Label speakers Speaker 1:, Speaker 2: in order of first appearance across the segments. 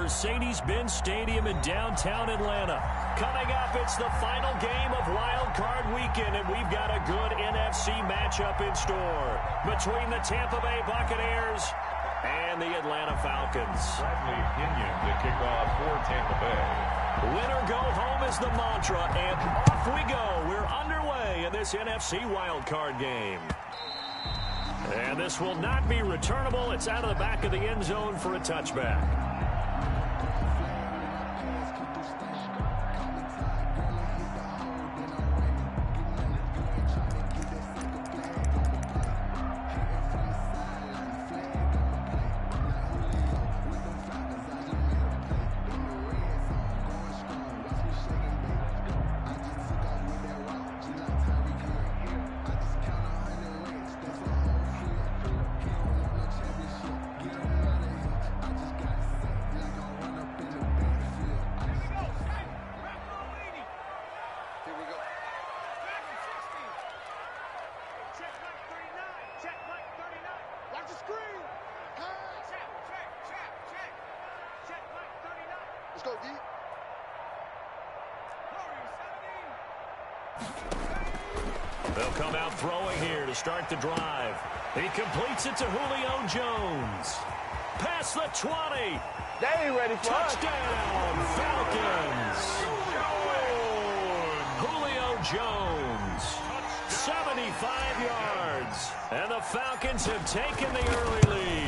Speaker 1: Mercedes-Benz Stadium in downtown Atlanta. Coming up, it's the final game of Wild Card Weekend, and we've got a good NFC matchup in store between the Tampa Bay Buccaneers and the Atlanta Falcons.
Speaker 2: Bradley Pinion to kick off for Tampa Bay.
Speaker 1: Win or go home is the mantra, and off we go. We're underway in this NFC Wild Card game. And this will not be returnable. It's out of the back of the end zone for a touchback. They'll come out throwing here to start the drive. He completes it to Julio Jones. Past the 20.
Speaker 3: They ain't ready for
Speaker 1: Touchdown, Falcons. Julio Jones, 75 yards. And the Falcons have taken the early lead.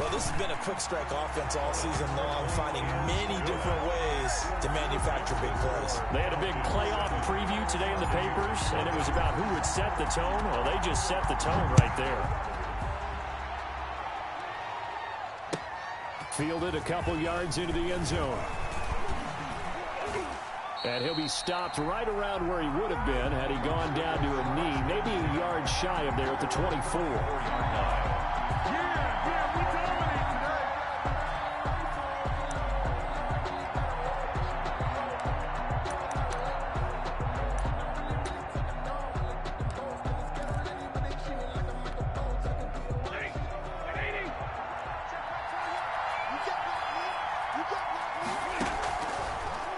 Speaker 4: Well, this has been a quick strike offense all season long, finding many different ways to manufacture big plays.
Speaker 1: They had a big playoff preview today in the papers, and it was about who would set the tone. Well, they just set the tone right there. Fielded a couple yards into the end zone. And he'll be stopped right around where he would have been had he gone down to a knee, maybe a yard shy of there at the 24.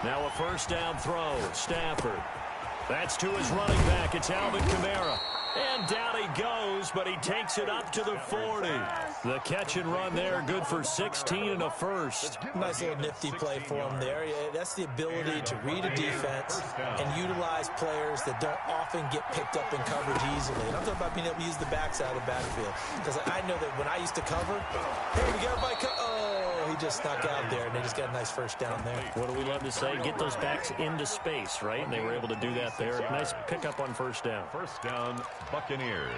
Speaker 1: Now a first down throw. Stafford. That's to his running back. It's Alvin Kamara. And down he goes, but he takes it up to the 40. The catch and run there, good for 16 and a first.
Speaker 4: Nice little nifty play for him there. That's the ability to read a defense and utilize players that don't often get picked up in coverage easily. And I'm talking about being able to use the backside of the backfield. Because I know that when I used to cover, hey, we got everybody he just snuck out there, and they just got a nice first down there.
Speaker 1: What do we love to say? Get those backs into space, right? And they were able to do that there. Nice pickup on first down.
Speaker 2: First down, Buccaneers.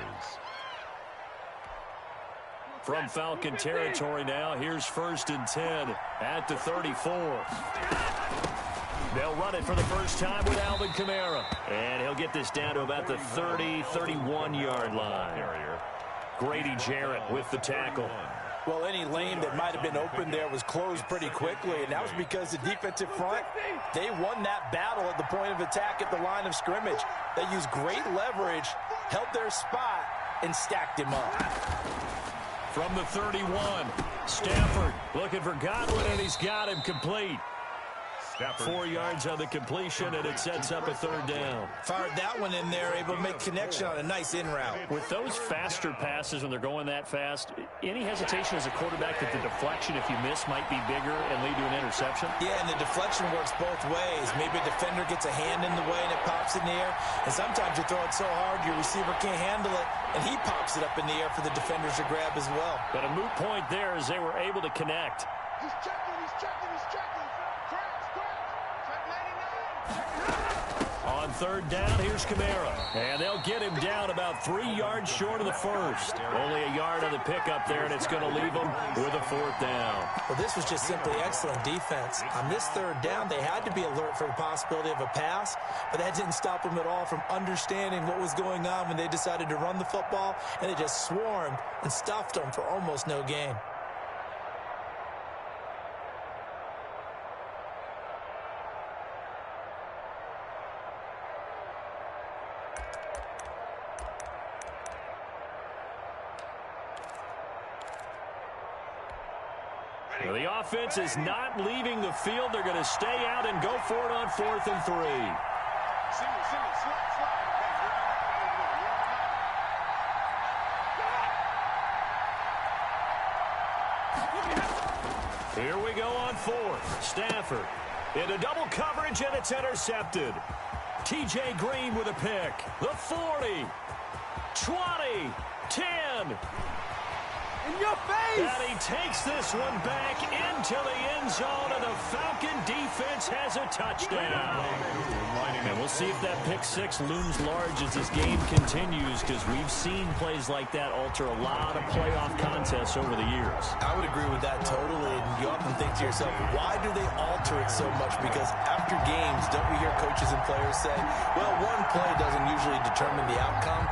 Speaker 1: From Falcon territory now, here's 1st and 10 at the 34. They'll run it for the first time with Alvin Kamara. And he'll get this down to about the 30, 31-yard line. Grady Jarrett with the tackle.
Speaker 5: Well, any lane that might have been open there was closed pretty quickly, and that was because the defensive front, they won that battle at the point of attack at the line of scrimmage. They used great leverage, held their spot, and stacked him up.
Speaker 1: From the 31, Stafford looking for Godwin, and he's got him complete. 4 yards on the completion, and it sets up a third down.
Speaker 4: Fired that one in there, able to make connection on a nice in route.
Speaker 1: With those faster passes, when they're going that fast, any hesitation as a quarterback that the deflection, if you miss, might be bigger and lead to an interception?
Speaker 4: Yeah, and the deflection works both ways. Maybe a defender gets a hand in the way and it pops in the air. And sometimes you throw it so hard your receiver can't handle it, and he pops it up in the air for the defenders to grab as well.
Speaker 1: But a moot point there as they were able to connect.
Speaker 3: He's checking, he's checking, he's checking.
Speaker 1: On third down, here's Kamara. And they'll get him down about 3 yards short of the first. Only a yard on the pickup there, and it's going to leave them with a 4th down.
Speaker 4: Well, this was just simply excellent defense. On this third down, they had to be alert for the possibility of a pass, but that didn't stop them at all from understanding what was going on when they decided to run the football, and they just swarmed and stuffed them for almost no gain.
Speaker 1: Well, the offense is not leaving the field. They're going to stay out and go for it on 4th and 3. Here we go on 4th. Stafford into double coverage, and it's intercepted. T.J. Green with a pick. The 40, 20, 10.
Speaker 3: In your face!
Speaker 1: And he takes this one back into the end zone, and the Falcon defense has a touchdown. And we'll see if that pick 6 looms large as this game continues, because we've seen plays like that alter a lot of playoff contests over the years.
Speaker 4: I would agree with that totally, and you often think to yourself, why do they alter it so much? Because after games, don't we hear coaches and players say, well, one play doesn't usually determine the outcome?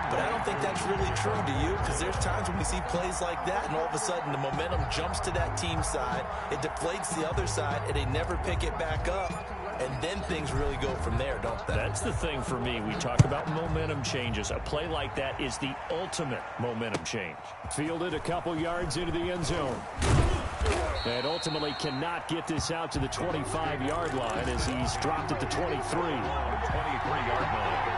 Speaker 4: But I don't think that's really true, do you? Because there's times when we see plays like that, and all of a sudden the momentum jumps to that team side, it deflates the other side, and they never pick it back up. And then things really go from there, don't they?
Speaker 1: That's the thing for me. We talk about momentum changes. A play like that is the ultimate momentum change. Fielded a couple yards into the end zone. And ultimately cannot get this out to the 25-yard line as he's dropped at the 23.
Speaker 2: 23-yard line.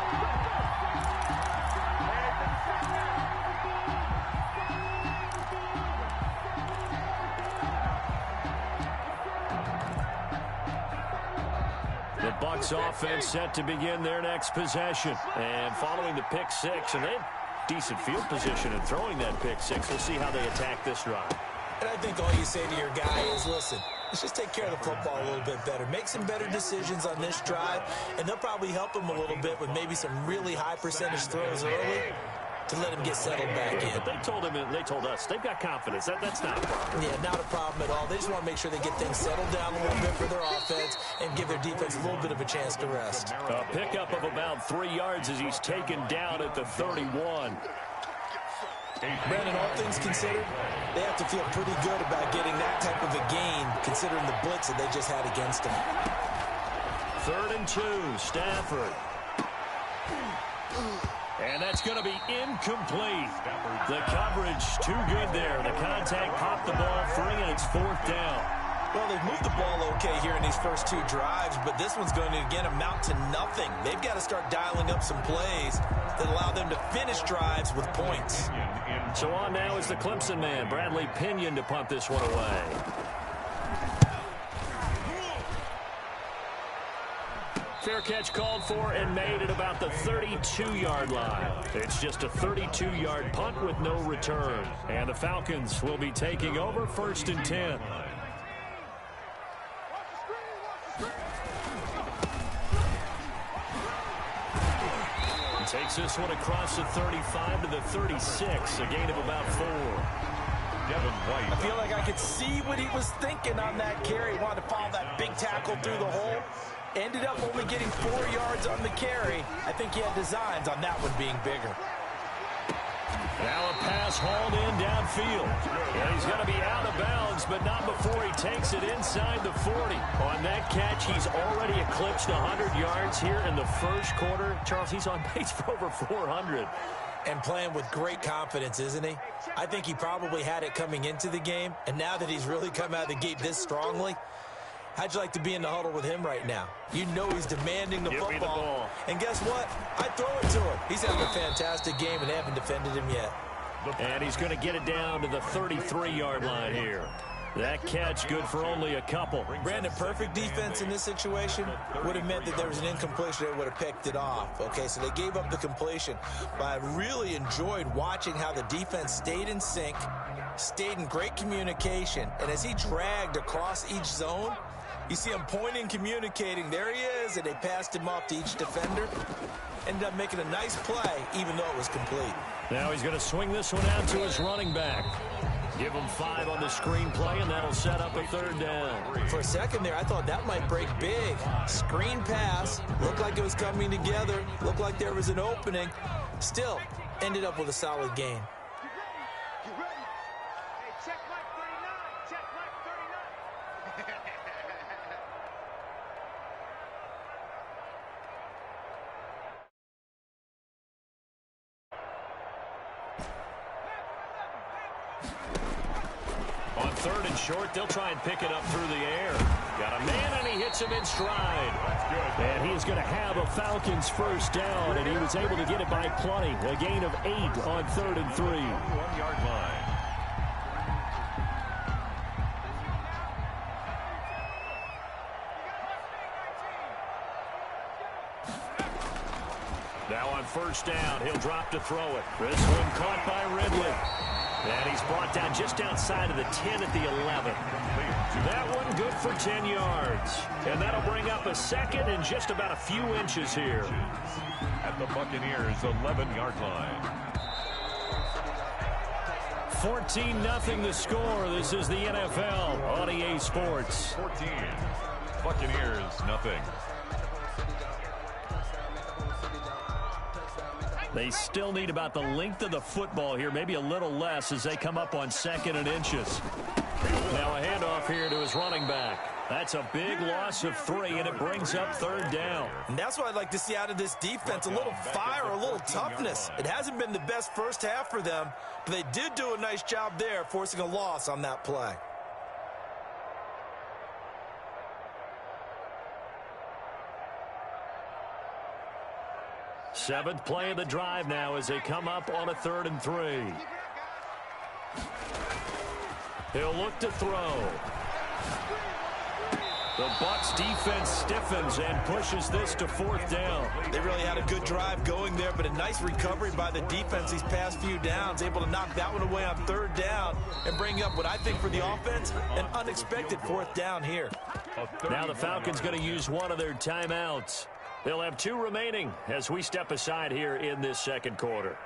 Speaker 1: The Bucs offense set to begin their next possession. And following the pick 6, and they have decent field position in throwing that pick 6. We'll see how they attack this drive.
Speaker 4: And I think all you say to your guy is, listen, let's just take care of the football a little bit better. Make some better decisions on this drive, and they'll probably help him a little bit with maybe some really high percentage throws early to let him get settled back in.
Speaker 1: But they told him, and they told us, they've got confidence. That's not a problem.
Speaker 4: Yeah, not a problem at all. They just want to make sure they get things settled down a little bit for their offense and give their defense a little bit of a chance to rest.
Speaker 1: A pickup of about 3 yards as he's taken down at the 31.
Speaker 4: Brandon, all things considered, they have to feel pretty good about getting that type of a gain considering the blitz that they just had against them.
Speaker 1: 3rd and 2, Stafford. And that's going to be incomplete. The coverage too good there. The contact popped the ball free, and it's 4th down.
Speaker 4: Well, they've moved the ball okay here in these first 2 drives, but this one's going to, again, amount to nothing. They've got to start dialing up some plays that allow them to finish drives with points.
Speaker 1: So on now is the Clemson man, Bradley Pinion, to punt this one away. Fair catch called for and made at about the 32-yard line. It's just a 32-yard punt with no return. And the Falcons will be taking over 1st and 10. Takes this one across the 35 to the 36, a gain of about 4.
Speaker 5: I feel like I could see what he was thinking on that carry. He wanted to follow that big tackle through the hole. Ended up only getting 4 yards on the carry. I think he had designs on that one being bigger.
Speaker 1: Now a pass hauled in downfield. And he's going to be out of bounds, but not before he takes it inside the 40. On that catch, he's already eclipsed 100 yards here in the first quarter. Charles, he's on pace for over 400.
Speaker 4: And playing with great confidence, isn't he? I think he probably had it coming into the game, and now that he's really come out of the gate this strongly, how'd you like to be in the huddle with him right now? You know he's demanding the football.
Speaker 1: Give me the ball.
Speaker 4: And guess what? I throw it to him. He's having a fantastic game, and they haven't defended him yet.
Speaker 1: And he's going to get it down to the 33-yard line here. That catch good for only a couple.
Speaker 4: Brandon, perfect defense in this situation would have meant that there was an incompletion. They would have picked it off. Okay, so they gave up the completion. But I really enjoyed watching how the defense stayed in sync, stayed in great communication. And as he dragged across each zone, you see him pointing, communicating. There he is, and they passed him off to each defender. Ended up making a nice play, even though it was complete.
Speaker 1: Now he's going to swing this one out to his running back. Give him 5 on the screen play, and that'll set up a 3rd down.
Speaker 4: For a second there, I thought that might break big. Screen pass. Looked like it was coming together. Looked like there was an opening. Still, ended up with a solid gain.
Speaker 3: You ready? Hey, check mark 39. Check mark 39.
Speaker 1: On 3rd and short. They'll try and pick it up through the air. Got a man, and he hits him in stride. And he is going to have a Falcons first down, and he was able to get it by plenty. A gain of 8 on 3rd and 3.
Speaker 2: 1-yard line.
Speaker 1: Now on first down, he'll drop to throw it. This one caught by Ridley. And he's brought down just outside of the 10 at the 11. That one good for 10 yards. And that'll bring up a 2nd and just about a few inches here.
Speaker 2: At the Buccaneers' 11-yard line.
Speaker 1: 14-0 the score. This is the NFL on EA Sports.
Speaker 2: 14. Buccaneers, nothing.
Speaker 1: They still need about the length of the football here, maybe a little less as they come up on 2nd and inches. Now a handoff here to his running back. That's a big loss of 3, and it brings up 3rd down.
Speaker 4: And that's what I'd like to see out of this defense, a little fire, a little toughness. It hasn't been the best first half for them, but they did do a nice job there, forcing a loss on that play.
Speaker 1: Seventh play of the drive now as they come up on a 3rd and 3. He'll look to throw. The Bucs defense stiffens and pushes this to 4th down.
Speaker 4: They really had a good drive going there, but a nice recovery by the defense these past few downs, able to knock that one away on 3rd down and bring up what I think for the offense, an unexpected 4th down here.
Speaker 1: Now the Falcons going to use one of their timeouts. They'll have 2 remaining as we step aside here in this 2nd quarter.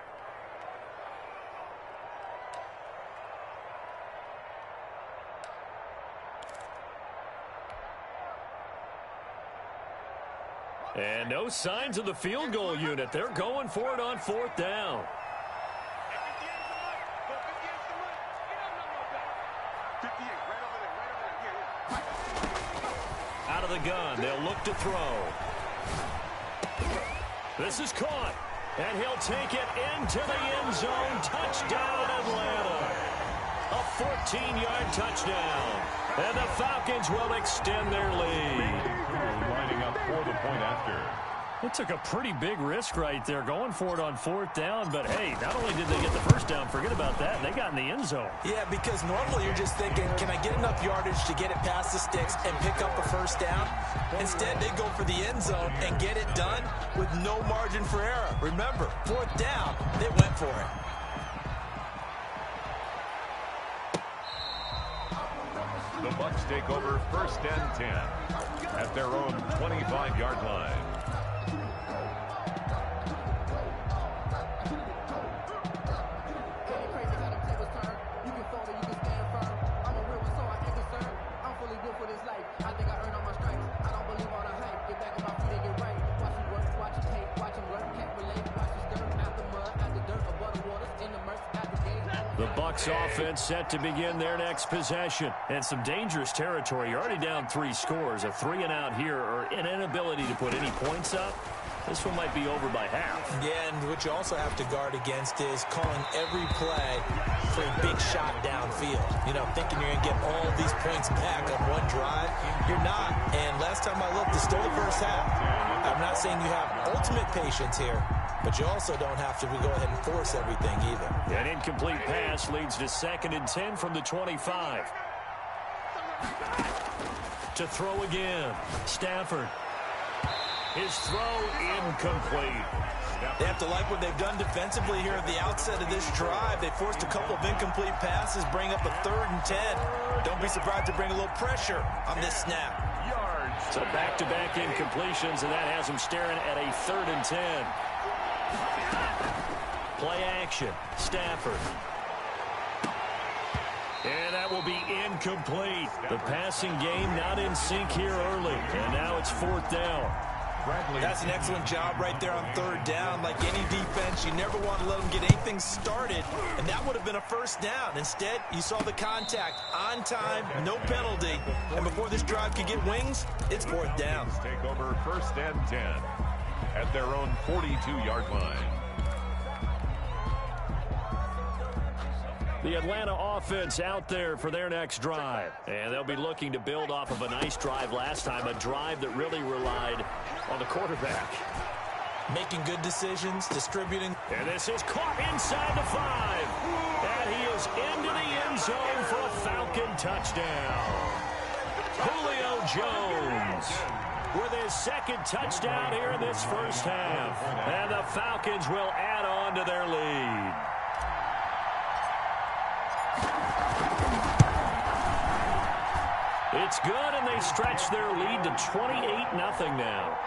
Speaker 1: And no signs of the field goal unit. They're going for it on 4th down. Out of the gun, they'll look to throw. This is caught, and he'll take it into the end zone. Touchdown, Atlanta. A 14-yard touchdown. And the Falcons will extend their lead.
Speaker 2: Lining up for the point after.
Speaker 1: It took a pretty big risk right there, going for it on 4th down. But, hey, not only did they get the first down, forget about that, they got in the end zone.
Speaker 4: Yeah, because normally you're just thinking, can I get enough yardage to get it past the sticks and pick up a first down? Instead, they go for the end zone and get it done with no margin for error. Remember, 4th down, they went for it.
Speaker 2: The Bucs take over 1st and 10 at their own 25-yard line.
Speaker 1: The Bucs offense set to begin their next possession. And some dangerous territory. You're already down 3 scores. A 3-and-out here or an inability to put any points up. This one might be over by half.
Speaker 4: Yeah, and what you also have to guard against is calling every play for a big shot downfield. You know, thinking you're going to get all these points back on one drive. You're not. And last time I looked, it's still the first half. I'm not saying you have ultimate patience here, but you also don't have to go ahead and force everything either.
Speaker 1: An incomplete pass leads to 2nd and 10 from the 25. To throw again. Stafford. His throw incomplete.
Speaker 4: They have to like what they've done defensively here at the outset of this drive. They forced a couple of incomplete passes, bring up a 3rd and 10. Don't be surprised to bring a little pressure on this snap.
Speaker 1: So back-to-back incompletions, and that has them staring at a 3rd and 10. Play action. Stafford. And that will be incomplete. The passing game not in sync here early. And now it's 4th down.
Speaker 4: That's an excellent job right there on 3rd down. Like any defense, you never want to let them get anything started, and that would have been a first down. Instead, you saw the contact on time, no penalty, and before this drive could get wings, it's 4th down.
Speaker 2: Take over 1st and 10 at their own 42-yard line.
Speaker 1: The Atlanta offense out there for their next drive. And they'll be looking to build off of a nice drive last time, a drive that really relied on the quarterback.
Speaker 4: Making good decisions, distributing.
Speaker 1: And this is caught inside the 5. And he is into the end zone for a Falcon touchdown. Julio Jones with his second touchdown here in this first half. And the Falcons will add on to their lead. It's good, and they stretch their lead to 28-0 now.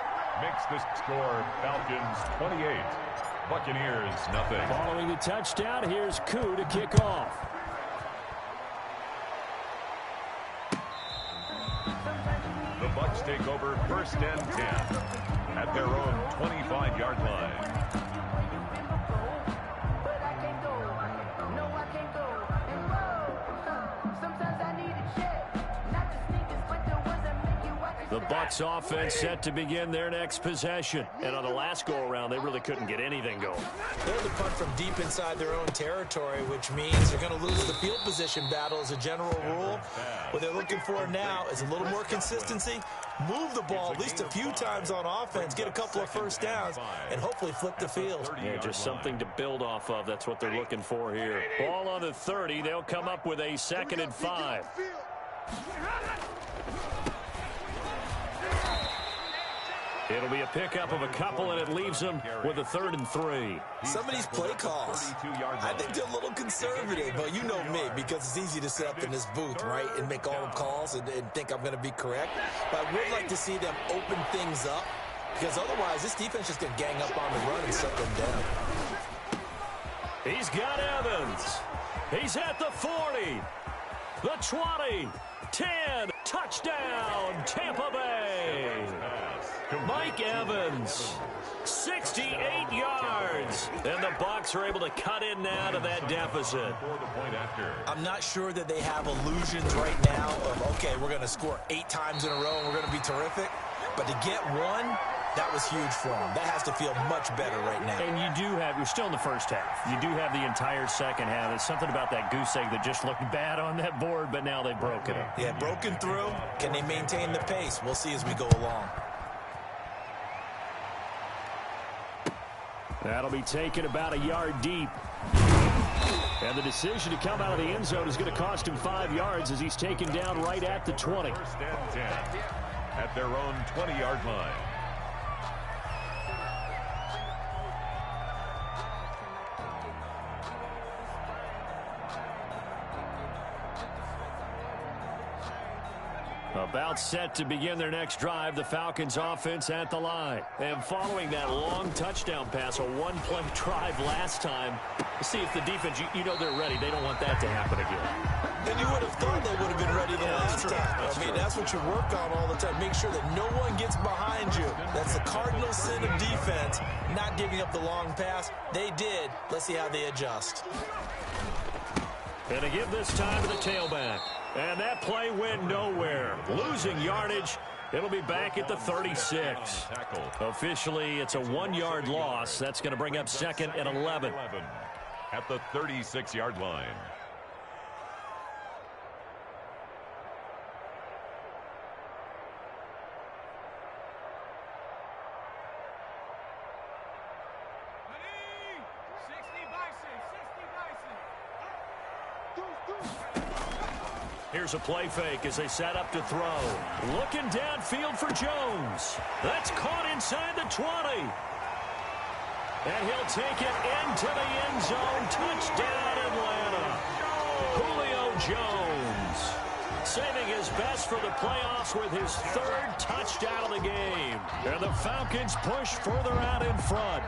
Speaker 2: Makes the score Falcons 28, Buccaneers nothing.
Speaker 1: Following the touchdown, here's Koo to kick off.
Speaker 2: The Bucs take over 1st and 10 at their own 25-yard line.
Speaker 1: The Bucs offense set to begin their next possession. And on the last go-around, they really couldn't get anything going.
Speaker 4: They had to punt from deep inside their own territory, which means they're going to lose the field position battle as a general rule. What they're looking for now is a little more consistency, move the ball at least a few times on offense, get a couple of first downs, and hopefully flip the field.
Speaker 1: Yeah, just something to build off of. That's what they're looking for here. Ball on the 30. They'll come up with a 2nd and 5. It'll be a pickup of a couple, and it leaves them with a 3rd and 3.
Speaker 4: Some of these play calls, I think they're a little conservative, but you know me, because it's easy to sit up in this booth, right, and make all the calls and think I'm going to be correct. But I would like to see them open things up, because otherwise this defense is going to gang up on the run and shut them down.
Speaker 1: He's got Evans. He's at the 40, the 20, 10, touchdown, Tampa Bay. Mike Evans, 68 yards. And the Bucs are able to cut in now to that deficit.
Speaker 4: I'm not sure that they have illusions right now of, okay, we're going to score 8 times in a row and we're going to be terrific. But to get one, that was huge for them. That has to feel much better right now.
Speaker 1: And you're still in the first half. You do have the entire second half. There's something about that goose egg that just looked bad on that board, but now they've broken it.
Speaker 4: Yeah, broken through. Can they maintain the pace? We'll see as we go along.
Speaker 1: That'll be taken about a yard deep. And the decision to come out of the end zone is going to cost him 5 yards as he's taken down right at the 20.
Speaker 2: 1st and 10 at their own 20-yard line.
Speaker 1: About set to begin their next drive, the Falcons offense at the line. And following that long touchdown pass, a one-play drive last time, see if the defense, you know they're ready. They don't want that to happen again.
Speaker 4: And you would have thought they would have been ready the last time. That's what you work on all the time. Make sure that no one gets behind you. That's the cardinal sin of defense, not giving up the long pass. They did. Let's see how they adjust.
Speaker 1: And to give this time to the tailback. And that play went nowhere. Losing yardage. It'll be back at the 36. Officially, it's a 1-yard loss. That's going to bring up 2nd and 11.
Speaker 2: At the 36-yard line.
Speaker 1: Here's a play fake as they set up to throw. Looking downfield for Jones. That's caught inside the 20. And he'll take it into the end zone. Touchdown, Atlanta. Julio Jones saving his best for the playoffs with his 3rd touchdown of the game. And the Falcons push further out in front.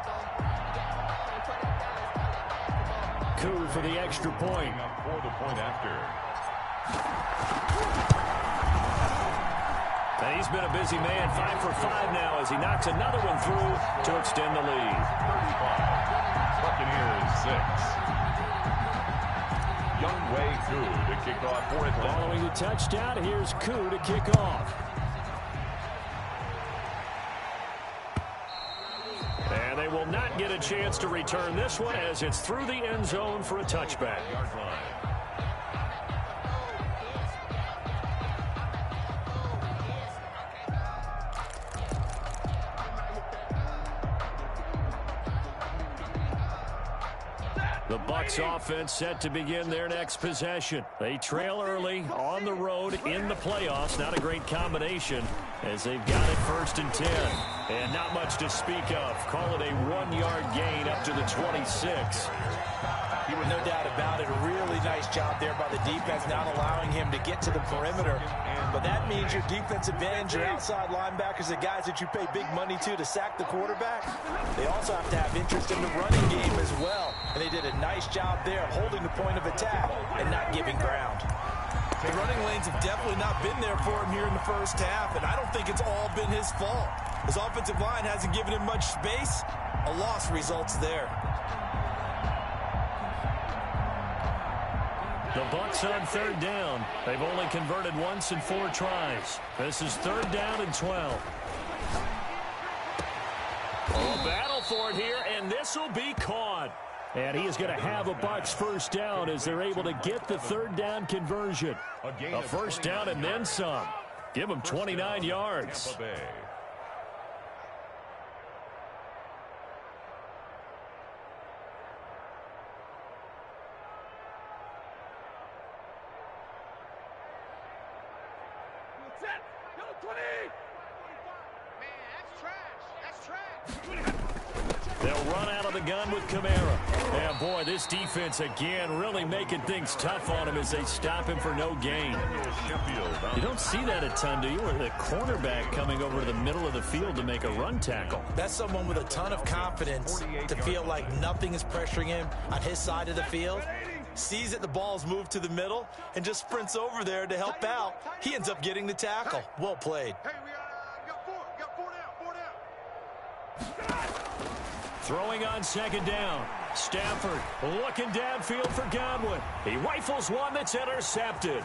Speaker 1: Koo for the extra point.
Speaker 2: For the point after.
Speaker 1: And he's been a busy man, 5 for 5 now as he knocks another one through to extend the lead.
Speaker 2: 35. Buccaneers 6. Younghoe Koo to kick off for Atlanta.
Speaker 1: Following the touchdown, here's Koo to kick off. And they will not get a chance to return this one as it's through the end zone for a touchback.
Speaker 2: Yard line.
Speaker 1: The Bucs offense set to begin their next possession. They trail early on the road in the playoffs. Not a great combination as they've got it 1st and 10. And not much to speak of. Call it a 1-yard gain up to the 26.
Speaker 5: No doubt about it. A really nice job there by the defense, not allowing him to get to the perimeter. But that means your defensive ends, your outside linebackers, the guys that you pay big money to sack the quarterback, they also have to have interest in the running game as well. And they did a nice job there holding the point of attack and not giving ground.
Speaker 4: The running lanes have definitely not been there for him here in the first half, and I don't think it's all been his fault. His offensive line hasn't given him much space. A loss results there.
Speaker 1: The Bucs on 3rd down. They've only converted once in 4 tries. This is 3rd down and 12. A battle for it here, and this will be caught. And he is going to have a Bucs 1st down as they're able to get the 3rd down conversion. A 1st down and then some. Give him 29 yards. They'll run out of the gun with Kamara. Yeah, boy, this defense again really making things tough on him as they stop him for no gain. You don't see that a ton, do you? Or the cornerback coming over to the middle of the field to make a run tackle.
Speaker 4: That's someone with a ton of confidence to feel like nothing is pressuring him on his side of the field. Sees that the ball's moved to the middle and just sprints over there to help out. He ends up getting the tackle. Well played.
Speaker 3: Hey, we got 4 down.
Speaker 1: Throwing on 2nd down. Stafford looking downfield for Godwin. He rifles one that's intercepted.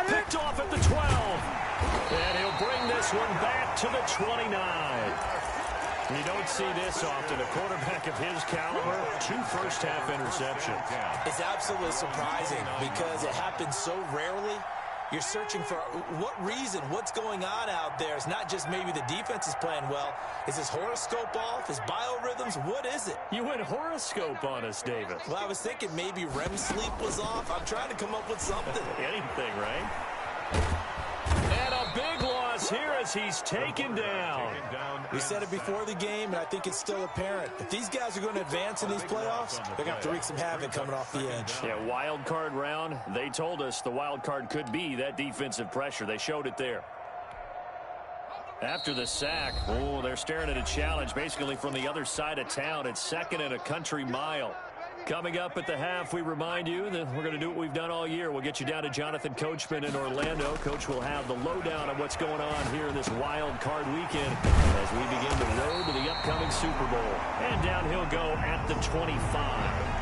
Speaker 1: Picked off at the 12. And he'll bring this one back to the 29. You don't see this often. A quarterback of his caliber, 2 first-half interceptions.
Speaker 4: It's absolutely surprising because it happens so rarely. You're searching for what reason, what's going on out there. It's not just maybe the defense is playing well. Is his horoscope off? His biorhythms? What is it?
Speaker 1: You went horoscope on us, David.
Speaker 4: Well, I was thinking maybe REM sleep was off. I'm trying to come up with something.
Speaker 1: Anything, right? And a big loss here as he's taken down.
Speaker 4: We said it before the game, and I think it's still apparent. If these guys are going to advance in these playoffs, they're going to have to wreak some havoc coming off the edge.
Speaker 1: Yeah, wild card round. They told us the wild card could be that defensive pressure. They showed it there. After the sack, they're staring at a challenge basically from the other side of town. It's 2nd and a country mile. Coming up at the half, we remind you that we're going to do what we've done all year. We'll get you down to Jonathan Coachman in Orlando. Coach will have the lowdown on what's going on here in this wild card weekend as we begin the road to the upcoming Super Bowl. And down he'll go at the 25.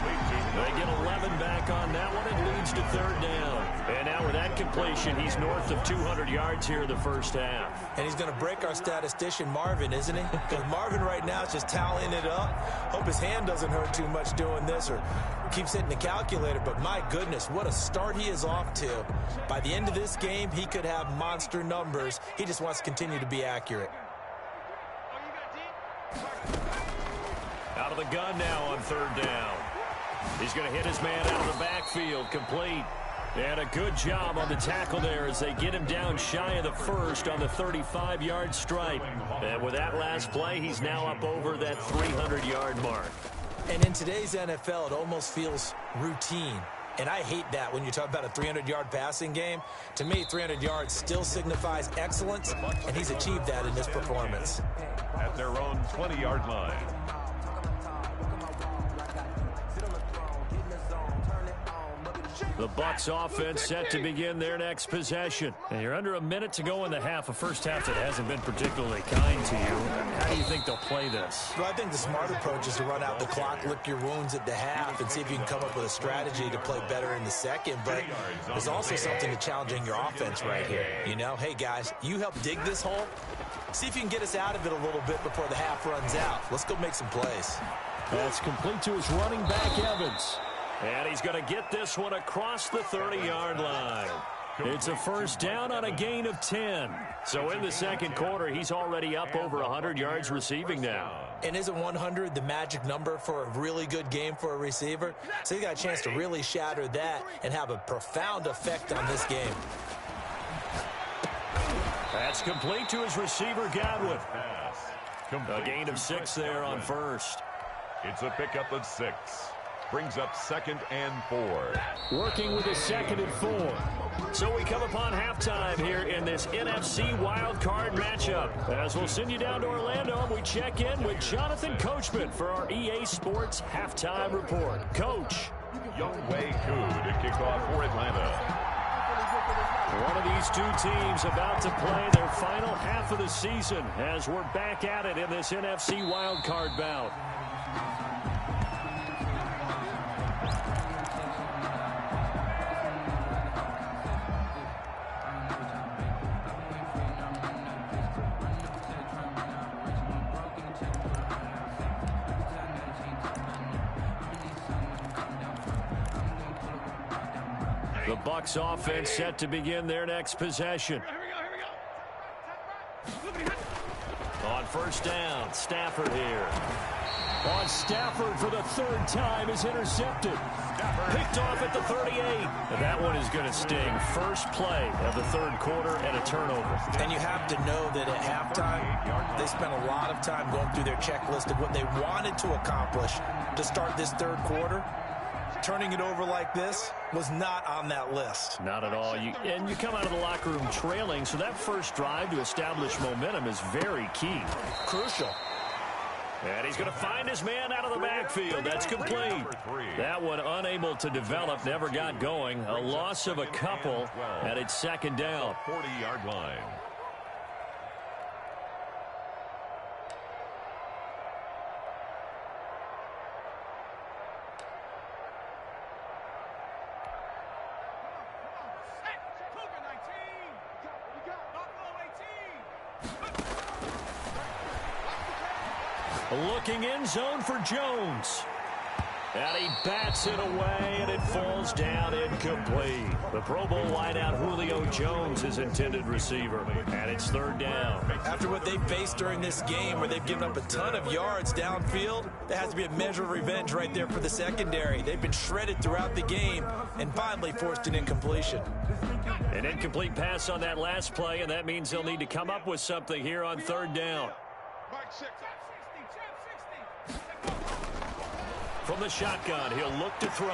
Speaker 1: They get 11 back on that one. It leads to 3rd down. And now with that completion, he's north of 200 yards here in the first half.
Speaker 4: And he's going to break our statistician Marvin, isn't he? Because Marvin right now is just tallying it up. Hope his hand doesn't hurt too much doing this or keeps hitting the calculator. But my goodness, what a start he is off to. By the end of this game, he could have monster numbers. He just wants to continue to be accurate.
Speaker 1: Out of the gun now on 3rd down. He's going to hit his man out of the backfield, complete. And a good job on the tackle there as they get him down shy of the 1st on the 35-yard stripe. And with that last play, he's now up over that 300-yard mark.
Speaker 4: And in today's NFL, it almost feels routine. And I hate that when you talk about a 300-yard passing game. To me, 300 yards still signifies excellence, and he's achieved that in this performance.
Speaker 2: At their own 20-yard line.
Speaker 1: The Bucs offense set to begin their next possession. And you're under a minute to go in the half, a first half that hasn't been particularly kind to you. How do you think they'll play this?
Speaker 4: Well, I think the smart approach is to run out the clock, lick your wounds at the half, and see if you can come up with a strategy to play better in the second. But there's also something to challenging your offense right here. You know, hey, guys, you help dig this hole. See if you can get us out of it a little bit before the half runs out. Let's go make some plays.
Speaker 1: That's complete to his running back, Evans. And he's going to get this one across the 30-yard line. It's a first down on a gain of 10. So in the second quarter, he's already up over 100 yards receiving now.
Speaker 4: And isn't 100 the magic number for a really good game for a receiver? So he got a chance to really shatter that and have a profound effect on this game.
Speaker 1: That's complete to his receiver, Godwin. A gain of 6 there on first.
Speaker 2: It's a pickup of 6. Brings up 2nd and 4.
Speaker 1: Working with a 2nd and 4. So we come upon halftime here in this NFC wild card matchup. As we'll send you down to Orlando, we check in with Jonathan Coachman for our EA Sports halftime report. Coach.
Speaker 2: Younghoe Koo to kick off for Atlanta.
Speaker 1: One of these two teams about to play their final half of the season as we're back at it in this NFC wild card bout. The Bucs offense set to begin their next possession. On first down, Stafford here. On Stafford for the 3rd time is intercepted. Picked off at the 38. That one is going to sting. First play of the 3rd quarter and a turnover.
Speaker 4: And you have to know that at halftime, they spent a lot of time going through their checklist of what they wanted to accomplish to start this 3rd quarter. Turning it over like this was not on that list.
Speaker 1: Not at all. And you come out of the locker room trailing, so that first drive to establish momentum is very key.
Speaker 4: Crucial.
Speaker 1: And he's going to find his man out of the backfield. That's complete. That one unable to develop, never got going. A loss of a couple, and it's 2nd down.
Speaker 2: 40-yard line.
Speaker 1: Looking in zone for Jones. And he bats it away, and it falls down incomplete. The Pro Bowl wideout Julio Jones is intended receiver, and it's 3rd down.
Speaker 4: After what they faced during this game where they've given up a ton of yards downfield, there has to be a measure of revenge right there for the secondary. They've been shredded throughout the game and finally forced an incompletion.
Speaker 1: An incomplete pass on that last play, and that means they'll need to come up with something here on 3rd down. From the shotgun, he'll look to throw.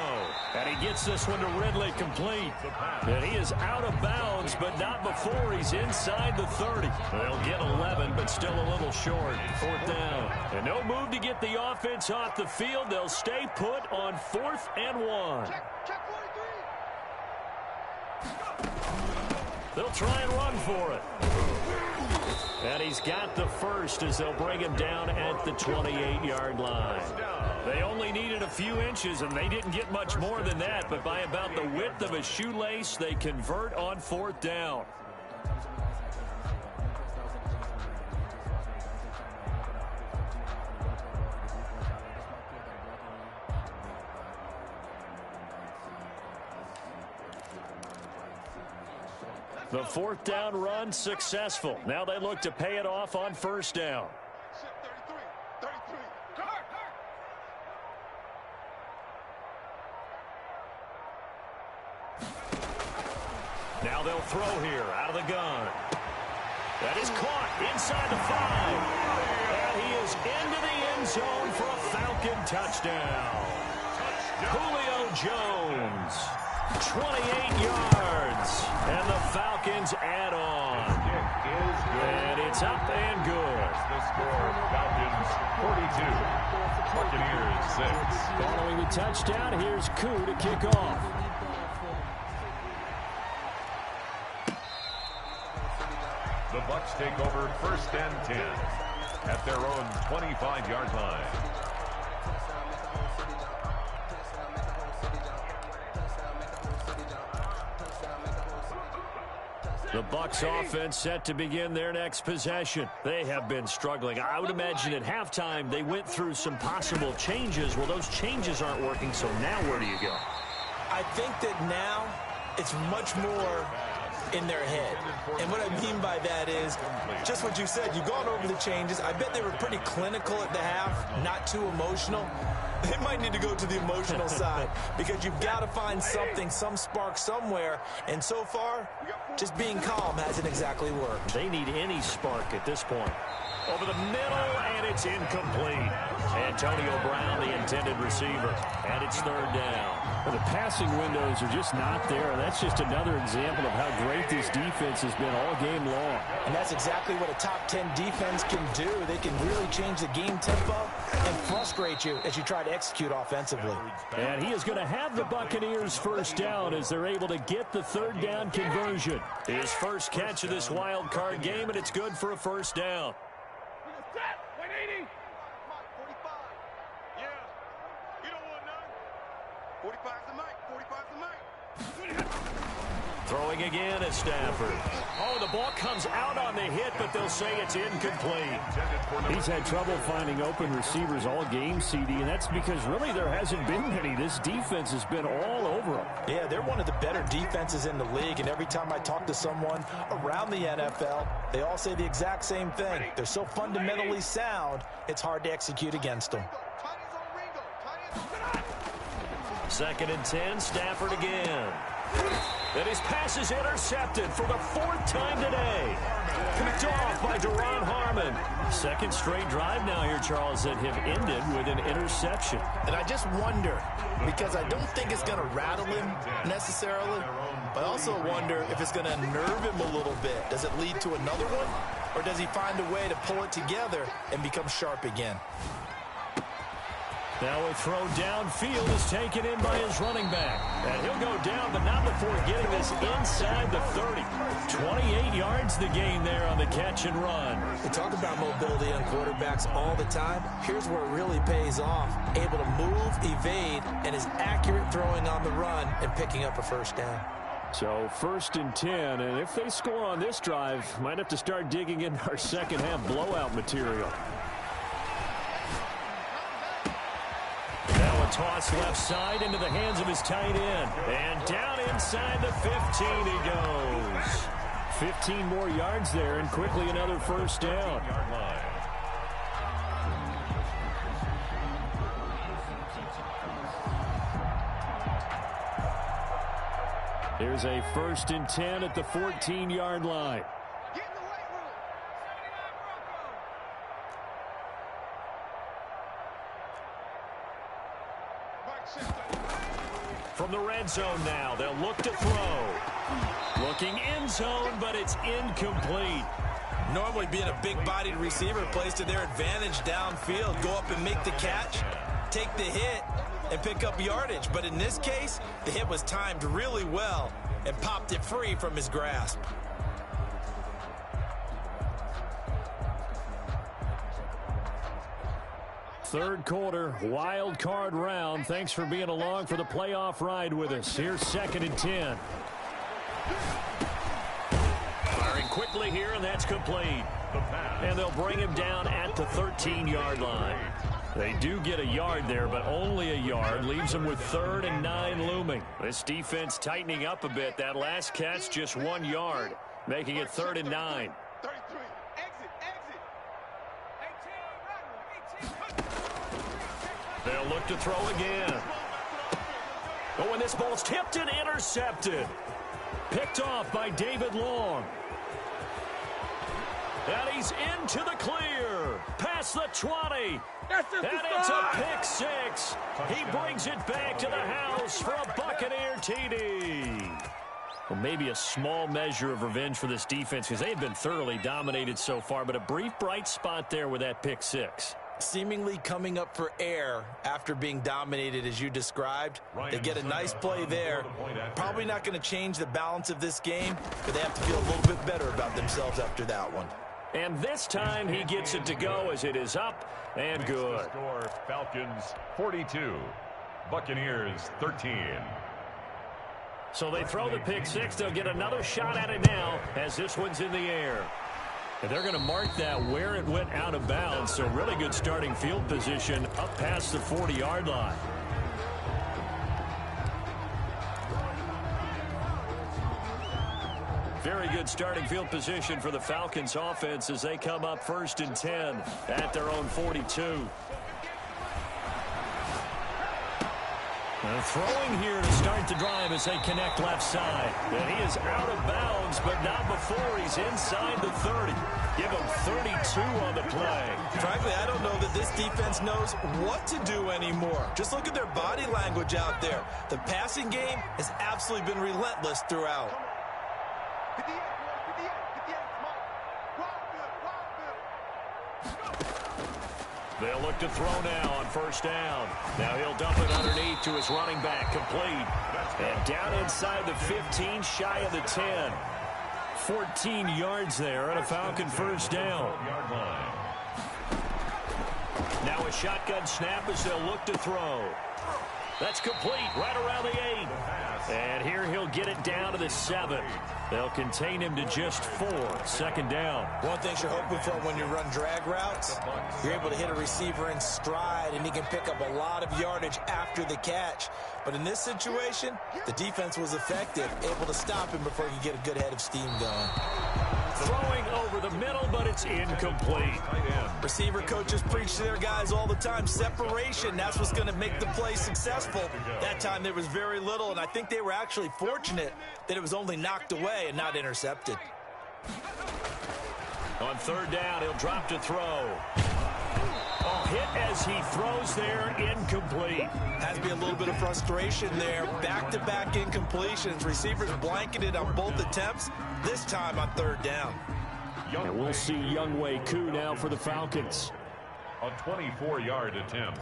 Speaker 1: And he gets this one to Ridley complete. And he is out of bounds, but not before he's inside the 30. They'll get 11, but still a little short. 4th down. And no move to get the offense off the field. They'll stay put on 4th and 1. They'll try and run for it. And he's got the first as they'll bring him down at the 28-yard line. They only needed a few inches, and they didn't get much more than that. But by about the width of a shoelace, they convert on 4th down. The 4th down run successful. Now they look to pay it off on 1st down. Now they'll throw here out of the gun. That is caught inside the 5. And he is into the end zone for a Falcon touchdown. Julio Jones, 28 yards, and the Falcons add on. And it's up and good.
Speaker 2: The score, Falcons 42, Buccaneers 6.
Speaker 1: Following the touchdown, here's Koo to kick off.
Speaker 2: The Bucs take over 1st and 10 at their own 25-yard line.
Speaker 1: The Bucs offense set to begin their next possession. They have been struggling. I would imagine at halftime they went through some possible changes. Well, those changes aren't working, so now where do you go?
Speaker 4: I think that now it's much more in their head. And what I mean by that is just what you said. You've gone over the changes. I bet they were pretty clinical at the half, not too emotional. They might need to go to the emotional side because you've got to find something, some spark somewhere. And so far, just being calm hasn't exactly worked.
Speaker 1: They need any spark at this point. Over the middle, and it's incomplete. Antonio Brown, the intended receiver, and it's third down.
Speaker 6: Well, the passing windows are just not there. That's just another example of how great this defense has been all game long.
Speaker 4: And that's exactly what a top 10 defense can do. They can really change the game tempo and frustrate you as you try to execute offensively.
Speaker 1: And he is going to have the Buccaneers first down as they're able to get the third down conversion. His first catch of this wild card game, and it's good for a first down.
Speaker 3: 180. 45. Yeah. You don't want none. 45's the mic. 45's the mic.
Speaker 1: Throwing again at Stafford. Oh, the ball comes out on the hit, but they'll say it's incomplete.
Speaker 6: He's had trouble finding open receivers all game, CD, and that's because really there hasn't been many. This defense has been all over them.
Speaker 4: Yeah, they're one of the better defenses in the league, and every time I talk to someone around the NFL, they all say the exact same thing. They're so fundamentally sound, it's hard to execute against them.
Speaker 1: Second and 10, Stafford again. And his pass is intercepted for the fourth time today. Picked off by Duron Harmon. Second straight drive now here, Charles, that have ended with an interception.
Speaker 4: And I just wonder, because I don't think it's going to rattle him necessarily, but I also wonder if it's going to nerve him a little bit. Does it lead to another one, or does he find a way to pull it together and become sharp again?
Speaker 1: Now a throw downfield is taken in by his running back. And he'll go down, but not before getting this inside the 30. 28 yards the gain there on the catch and run.
Speaker 4: We talk about mobility on quarterbacks all the time. Here's where it really pays off. Able to move, evade, and is accurate throwing on the run and picking up a first down.
Speaker 6: So first and 10, and if they score on this drive, might have to start digging into our second half blowout material.
Speaker 1: Toss left side into the hands of his tight end. And down inside the 15 he goes.
Speaker 6: 15 more yards there, and quickly another first down. Here's a first and 10 at the 14-yard line.
Speaker 1: From the red zone now, they'll look to throw. Looking end zone, but it's incomplete.
Speaker 4: Normally being a big-bodied receiver plays to their advantage downfield. Go up and make the catch, take the hit, and pick up yardage. But in this case, the hit was timed really well and popped it free from his grasp.
Speaker 6: Third quarter, wild card round. Thanks for being along for the playoff ride with us. Here's second and 10.
Speaker 1: Firing quickly here, and that's complete. And they'll bring him down at the 13-yard line. They do get a yard there, but only a yard. Leaves them with 3rd and 9 looming. This defense tightening up a bit. That last catch, just 1 yard, making it 3rd and 9.
Speaker 3: 33. Exit. 18.
Speaker 1: They'll look to throw again. Oh, and this ball's tipped and intercepted. Picked off by David Long. And he's into the clear. Past the 20. And it's a pick six. He brings it back to the house for a Buccaneer TD. Well, maybe a small measure of revenge for this defense because they've been thoroughly dominated so far, but a brief bright spot there with that pick six.
Speaker 4: Seemingly coming up for air after being dominated as you described. They get a nice play there. Probably not going to change the balance of this game, but they have to feel a little bit better about themselves after that one.
Speaker 1: And this time he gets it to go as it is up and good.
Speaker 2: Score, Falcons 42, Buccaneers 13.
Speaker 1: So they throw the pick six. They'll get another shot at it now as this one's in the air. And they're going to mark that where it went out of bounds. So really good starting field position up past the 40-yard line. Very good starting field position for the Falcons offense as they come up 1st and 10 at their own 42. Throwing here to start the drive as they connect left side. And he is out of bounds, but not before he's inside the 30. Give him 32 on the play.
Speaker 4: Frankly, I don't know that this defense knows what to do anymore. Just look at their body language out there. The passing game has absolutely been relentless throughout.
Speaker 1: They'll look to throw now on 1st down. Now he'll dump it underneath to his running back, complete. And down inside the 15, shy of the 10. 14 yards there on a Falcon 1st down. Now a shotgun snap as they'll look to throw. That's complete right around the 8. And here he'll get it down to the 7. They'll contain him to just 4. 2nd down.
Speaker 4: One thing you're hoping for when you run drag routes, you're able to hit a receiver in stride, and he can pick up a lot of yardage after the catch. But in this situation, the defense was effective, able to stop him before he could get a good head of steam going.
Speaker 1: Throwing over the middle, but it's incomplete.
Speaker 4: Receiver coaches preach to their guys all the time. Separation, that's what's going to make the play successful. That time there was very little, and I think they were actually fortunate that it was only knocked away and not intercepted.
Speaker 1: On 3rd down, he'll drop to throw. Hit as he throws there, incomplete.
Speaker 4: Has to be a little bit of frustration there. Back-to-back incompletions. Receivers blanketed on both attempts, this time on 3rd down.
Speaker 6: And we'll see Younghoe Koo now for the Falcons.
Speaker 2: A 24-yard attempt.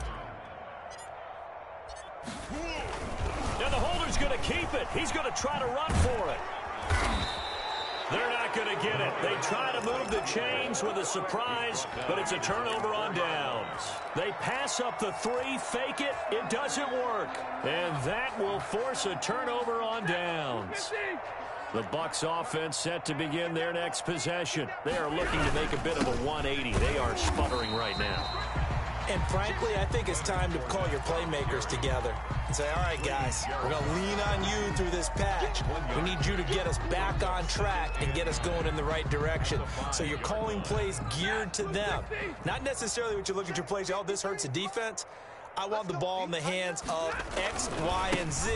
Speaker 1: Now the holder's going to keep it. He's going to try to run for it. They're not going to get it. They try to move the chains with a surprise, but it's a turnover on downs. They pass up the 3, fake it. It doesn't work. And that will force a turnover on downs. The Bucs offense set to begin their next possession. They are looking to make a bit of a 180. They are sputtering right now.
Speaker 4: And frankly, I think it's time to call your playmakers together and say, all right, guys, we're going to lean on you through this patch. We need you to get us back on track and get us going in the right direction. So you're calling plays geared to them. Not necessarily what you look at your plays, oh, this hurts the defense. I want the ball in the hands of X, Y, and Z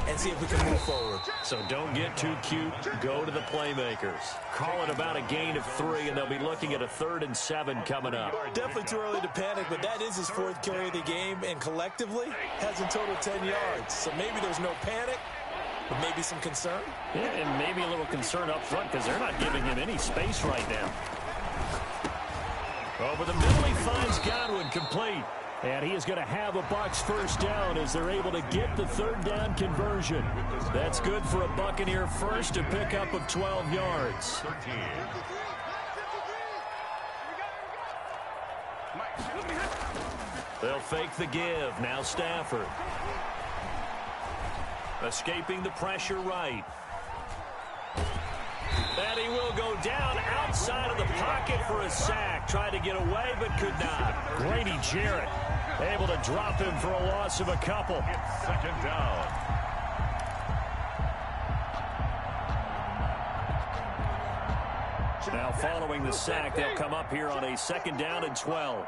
Speaker 4: and see if we can move forward.
Speaker 1: So don't get too cute. Go to the playmakers. Call it about a gain of 3, and they'll be looking at a 3rd and 7 coming up.
Speaker 4: Definitely too early to panic, but that is his 4th carry of the game, and collectively has in total 10 yards. So maybe there's no panic, but maybe some concern.
Speaker 6: Yeah, and maybe a little concern up front because they're not giving him any space right now.
Speaker 1: Over the middle, he finds Godwin, complete.
Speaker 6: And he is going to have a Bucs 1st down as they're able to get the 3rd down conversion.
Speaker 1: That's good for a Buccaneer first, a pickup of 12 yards. They'll fake the give. Now Stafford. Escaping the pressure right. And he will go down outside of the pocket for a sack. Tried to get away, but could not.
Speaker 6: Grady Jarrett able to drop him for a loss of a couple.
Speaker 2: 2nd down.
Speaker 1: Now following the sack, they'll come up here on a 2nd down and 12.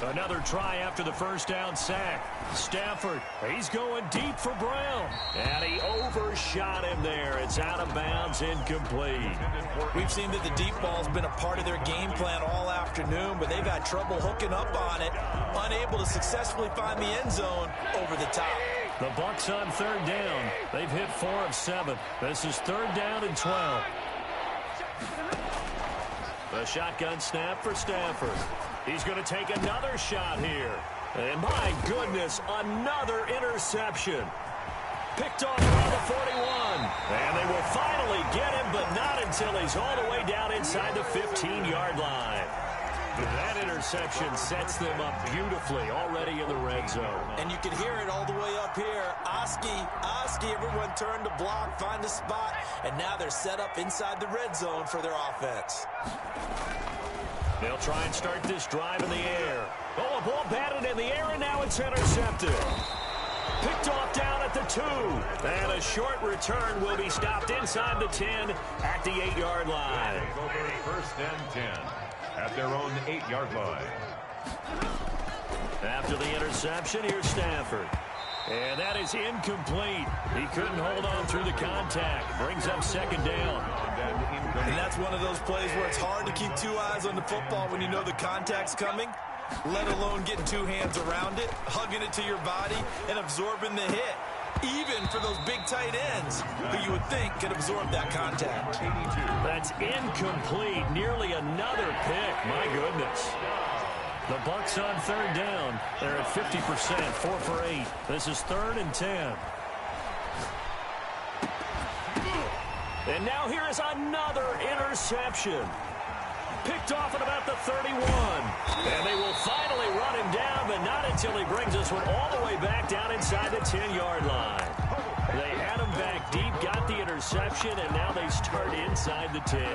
Speaker 1: Another try after the 1st down sack. Stafford, he's going deep for Brown. And he overshot him there. It's out of bounds, incomplete.
Speaker 4: We've seen that the deep ball's been a part of their game plan all afternoon, but they've had trouble hooking up on it, unable to successfully find the end zone over the top.
Speaker 1: The Bucs on 3rd down. They've hit 4 of 7. This is 3rd down and 12. The shotgun snap for Stafford. He's going to take another shot here. And my goodness, another interception. Picked off around the 41. And they will finally get him, but not until he's all the way down inside the 15-yard line. That interception sets them up beautifully already in the red zone.
Speaker 4: And you can hear it all the way up here. Oski, everyone turned to block, find a spot, and now they're set up inside the red zone for their offense.
Speaker 1: They'll try and start this drive in the air. Oh, a ball batted in the air, and now it's intercepted. Picked off down at the 2. And a short return will be stopped inside the 10 at the 8-yard line.
Speaker 2: First and 10 at their own 8-yard line.
Speaker 1: After the interception, here's Stafford. And that is incomplete. He couldn't hold on through the contact. Brings up second down.
Speaker 5: And that's one of those plays where it's hard to keep two eyes on the football when you know the contact's coming, let alone getting two hands around it, hugging it to your body, and absorbing the hit. Even for those big tight ends who you would think could absorb that contact.
Speaker 1: That's incomplete. Nearly another pick. My goodness. The Bucs on third down. They're at 50%, 4 for 8. This is 3rd and 10. And now here is another interception. Picked off at about the 31. And they will finally run him down, but not until he brings this one all the way back down inside the 10-yard line. They had him back deep, got the interception, and now they start inside the 10.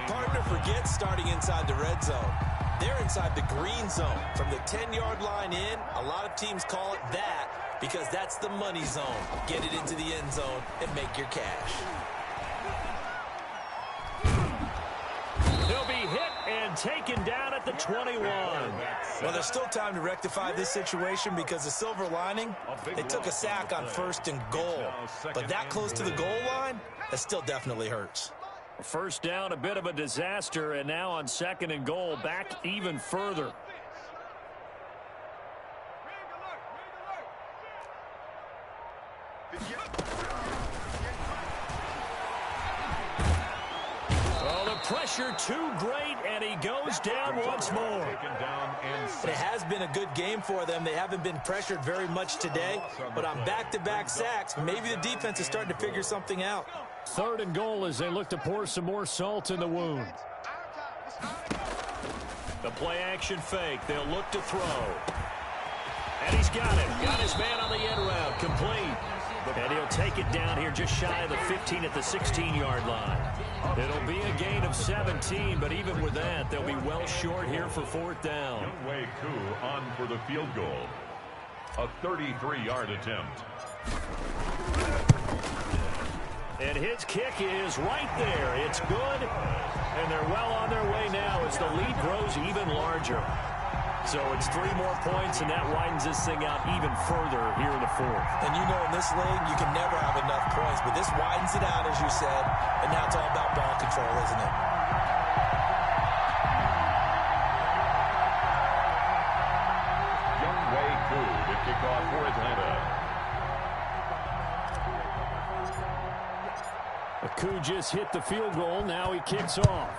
Speaker 5: Partner forgets starting inside the red zone. They're inside the green zone. From the 10-yard line in, a lot of teams call it that because that's the money zone. Get it into the end zone and make your cash.
Speaker 1: He'll be hit and taken down at the 21.
Speaker 5: Well, there's still time to rectify this situation because the silver lining, they took a sack on 1st and goal. But that close to the goal line, that still definitely hurts.
Speaker 1: First down, a bit of a disaster, and now on 2nd and goal, back even further. Oh, the pressure too great, and he goes down once more.
Speaker 5: It has been a good game for them. They haven't been pressured very much today, but on back-to-back sacks, maybe the defense is starting to figure something out.
Speaker 6: 3rd and goal as they look to pour some more salt in the wound.
Speaker 1: The play-action fake. They'll look to throw. And he's got it. Got his man on the end route. Complete. And he'll take it down here just shy of the 15 at the 16-yard line. It'll be a gain of 17, but even with that, they'll be well short here for 4th down.
Speaker 2: Younghoe Koo on for the field goal. A 33-yard attempt.
Speaker 1: And his kick is right there. It's good, and they're well on their way now as the lead grows even larger. So it's 3 more points, and that widens this thing out even further here in the 4th.
Speaker 5: And you know in this league, you can never have enough points, but this widens it out, as you said, and now it's all about ball control, isn't it?
Speaker 2: Younghoe Koo to kick off for Atlanta.
Speaker 6: Koo just hit the field goal. Now he kicks off.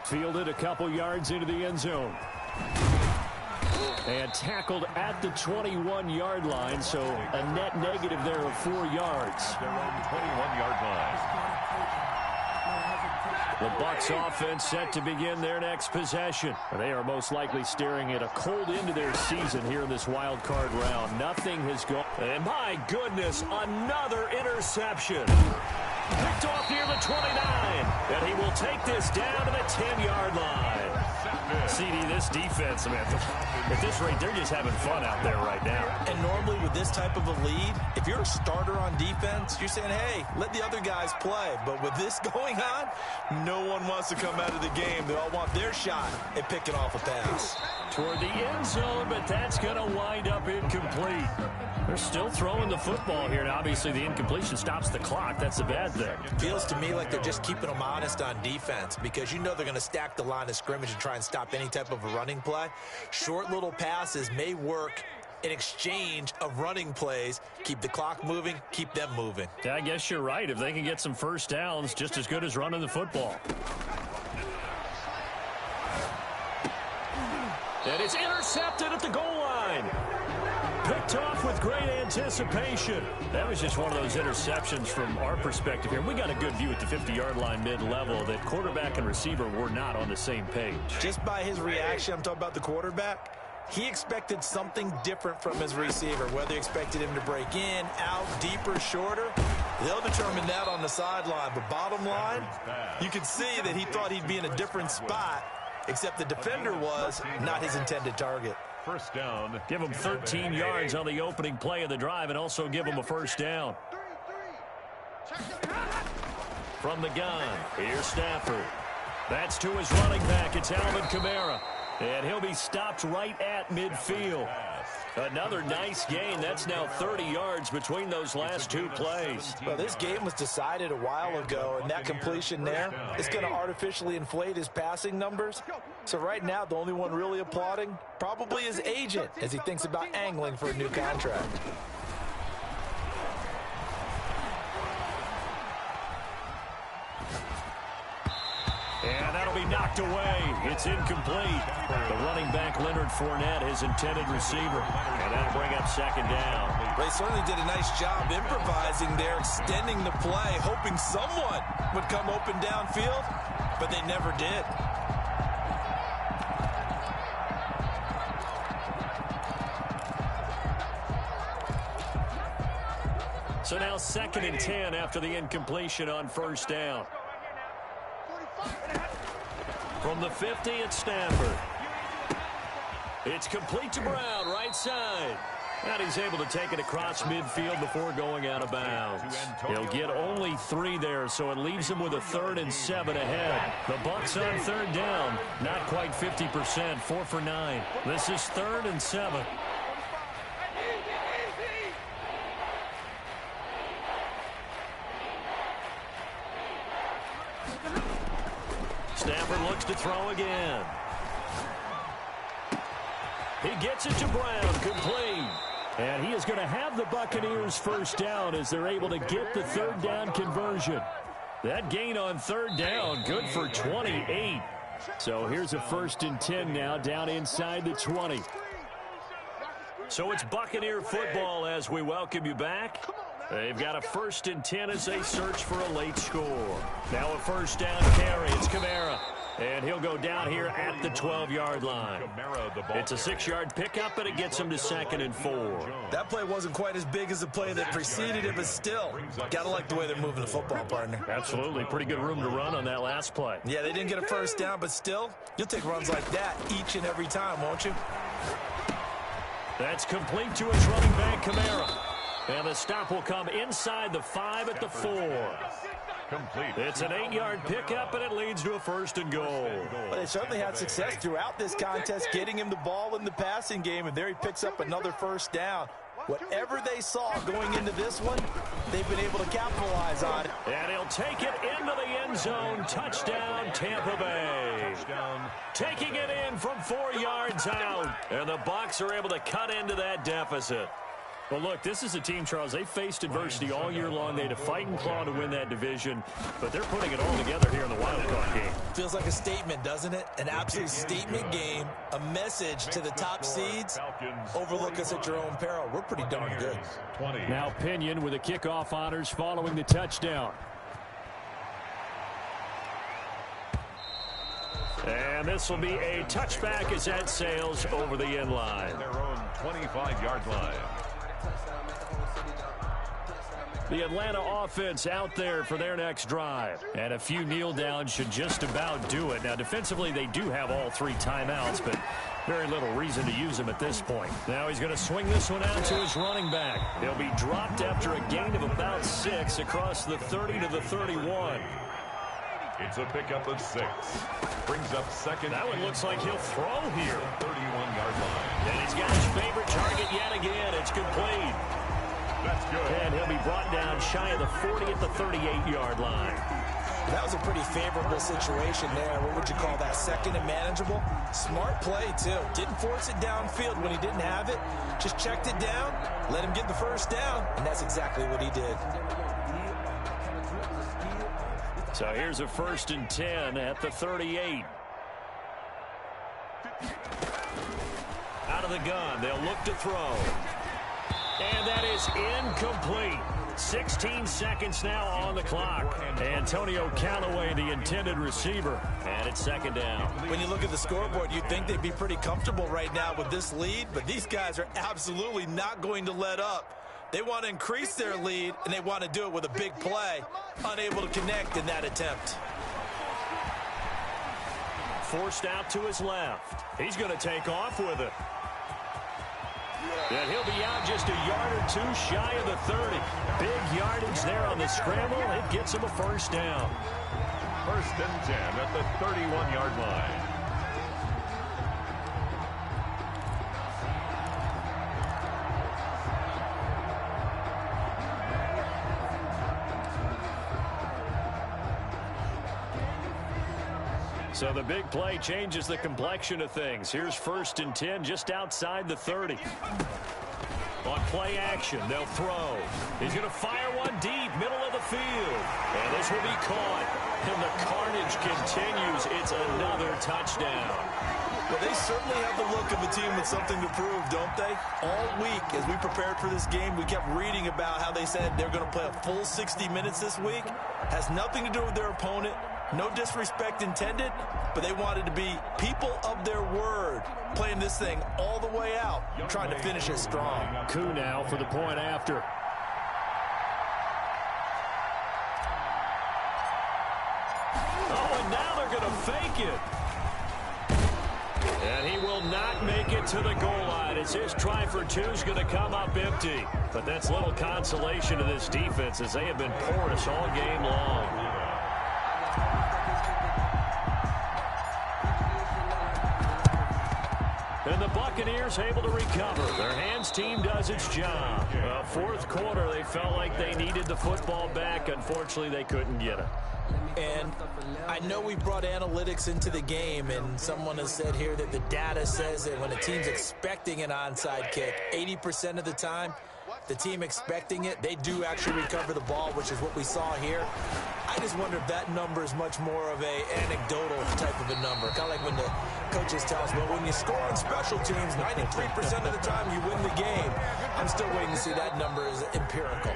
Speaker 6: Fielded a couple yards into the end zone. And tackled at the 21-yard line, so a net negative there of 4 yards.
Speaker 2: Their own 21-yard line.
Speaker 1: The Bucs offense set to begin their next possession.
Speaker 6: They are most likely staring at a cold end to their season here in this wild card round. Nothing has gone.
Speaker 1: And my goodness, another interception. Picked off near the 29. And he will take this down to the 10-yard line. CD, this defense, man, at this rate, they're just having fun out there right now.
Speaker 5: And normally with this type of a lead, if you're a starter on defense, you're saying, hey, let the other guys play. But with this going on, no one wants to come out of the game. They all want their shot at picking off a pass.
Speaker 1: Toward the end zone, but that's going to wind up incomplete. They're still throwing the football here, and obviously the incompletion stops the clock. That's a bad thing.
Speaker 5: Feels to me like they're just keeping them honest on defense because you know they're going to stack the line of scrimmage and try and stop any type of a running play. Short little passes may work in exchange of running plays. Keep the clock moving, keep them moving.
Speaker 1: Yeah, I guess you're right. If they can get some first downs, just as good as running the football. And it's intercepted at the goal line. Picked off with great anticipation. That was just one of those interceptions from our perspective here. We got a good view at the 50-yard line mid-level that quarterback and receiver were not on the same page.
Speaker 5: Just by his reaction, I'm talking about the quarterback, he expected something different from his receiver, whether he expected him to break in, out, deeper, shorter. They'll determine that on the sideline. But bottom line, you can see that he thought he'd be in a different spot, except the defender was not his intended target.
Speaker 2: First down.
Speaker 1: Give them 13 yards on the opening play of the drive and also give them a first down. From the gun, here's Stafford. That's to his running back. It's Alvin Kamara. And he'll be stopped right at midfield. Another nice gain. That's now 30 yards between those last two plays.
Speaker 5: Well, this game was decided a while ago, and that completion there is going to artificially inflate his passing numbers. So right now, the only one really applauding probably his agent as he thinks about angling for a new contract.
Speaker 1: And that'll be knocked away. It's incomplete. The running back, Leonard Fournette, his intended receiver. And that'll bring up second down.
Speaker 5: They certainly did a nice job improvising there, extending the play, hoping someone would come open downfield, but they never did.
Speaker 1: So now 2nd and 10 after the incompletion on first down. From the 50, it's Stafford. It's complete to Brown, right side. And he's able to take it across midfield before going out of bounds. He'll get only 3 there, so it leaves him with a 3rd and 7 ahead. The Bucs on 3rd down. Not quite 50%, 4 for 9. This is 3rd and 7. Stafford looks to throw again. He gets it to Brown, complete. And he is going to have the Buccaneers first down as they're able to get the 3rd down conversion. That gain on 3rd down, good for 28. So here's a 1st and 10 now, down inside the 20. So it's Buccaneer football as we welcome you back. They've got a 1st and 10 as they search for a late score. Now a first down carry. It's Kamara. And he'll go down here at the 12-yard line. It's a 6-yard pickup, and it gets him to 2nd and 4.
Speaker 5: That play wasn't quite as big as the play that preceded it, but still, got to like the way they're moving the football, partner.
Speaker 1: Absolutely. Pretty good room to run on that last play.
Speaker 5: Yeah, they didn't get a first down, but still, you'll take runs like that each and every time, won't you?
Speaker 1: That's complete to his running back, Kamara. And the stop will come inside the 5 at the 4.
Speaker 2: Complete.
Speaker 1: It's an 8-yard pickup, and it leads to a 1st and goal.
Speaker 5: Well, they certainly had success throughout this contest, getting him the ball in the passing game, and there he picks up another first down. Whatever they saw going into this one, they've been able to capitalize on it.
Speaker 1: And he'll take it into the end zone. Touchdown, Tampa Bay. Touchdown. Taking it in from 4 yards out. And the Bucs are able to cut into that deficit. Well, look, this is a team, Charles. They faced adversity all year long. They had to fight and claw to win that division, but they're putting it all together here in the wild card game.
Speaker 5: Feels like a statement, doesn't it? An absolute statement game, a message to the top seeds. Overlook us at your own peril. We're pretty darn good.
Speaker 6: Now Pinion with the kickoff honors following the touchdown.
Speaker 1: And this will be a touchback as that sails over the end line.
Speaker 2: Their own 25-yard line.
Speaker 1: The Atlanta offense out there for their next drive. And a few kneel downs should just about do it. Now, defensively, they do have all 3 timeouts, but very little reason to use them at this point. Now he's going to swing this one out to his running back. He'll be dropped after a gain of about 6 across the 30 to the 31.
Speaker 2: It's a pickup of 6. Brings up 2nd.
Speaker 1: That one looks like he'll throw here.
Speaker 2: 31-yard line.
Speaker 1: And he's got his favorite target yet again. It's complete.
Speaker 2: That's good.
Speaker 1: And he'll be brought down shy of the 40 at the 38-yard line.
Speaker 5: That was a pretty favorable situation there. What would you call that? 2nd and manageable? Smart play, too. Didn't force it downfield when he didn't have it. Just checked it down, let him get the first down, and that's exactly what he did.
Speaker 1: So here's a 1st and 10 at the 38. Out of the gun, they'll look to throw. And that is incomplete. 16 seconds now on the clock. Antonio Callaway, the intended receiver. And it's 2nd down.
Speaker 5: When you look at the scoreboard, you'd think they'd be pretty comfortable right now with this lead, but these guys are absolutely not going to let up. They want to increase their lead, and they want to do it with a big play. Unable to connect in that attempt.
Speaker 1: Forced out to his left. He's going to take off with it. And he'll be out just a yard or two shy of the 30. Big yardage there on the scramble. It gets him a first down.
Speaker 2: First and 10 at the 31-yard line.
Speaker 1: So the big play changes the complexion of things. Here's first and 10 just outside the 30. On play action, they'll throw. He's going to fire one deep, middle of the field. And this will be caught. And the carnage continues. It's another touchdown.
Speaker 5: Well, they certainly have the look of a team with something to prove, don't they? All week, as we prepared for this game, we kept reading about how they said they're going to play a full 60 minutes this week. Has nothing to do with their opponent. No disrespect intended, but they wanted to be people of their word, playing this thing all the way out, trying to finish it strong.
Speaker 6: Coup now for the point after.
Speaker 1: Oh, and now they're going to fake it. And he will not make it to the goal line as his try for two is going to come up empty. But that's little consolation to this defense as they have been porous all game long. And the Buccaneers able to recover. Their hands team does its job. Fourth quarter, they felt like they needed the football back. Unfortunately, they couldn't get it.
Speaker 4: And I know we brought analytics into the game, and someone has said here that the data says that when a team's expecting an onside kick, 80% of the time, the team expecting it, they do actually recover the ball, which is what we saw here. I just wonder if that number is much more of a anecdotal type of a number. Kind of like when the coaches tell us, well, when you score on special teams, 93% of the time you win the game. I'm still waiting to see that number as empirical.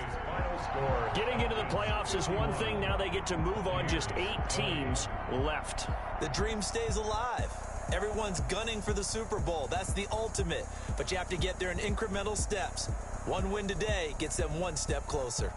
Speaker 1: Getting into the playoffs is one thing. Now they get to move on. Just 8 teams left.
Speaker 4: The dream stays alive. Everyone's gunning for the Super Bowl. That's the ultimate. But you have to get there in incremental steps. One win today gets them one step closer.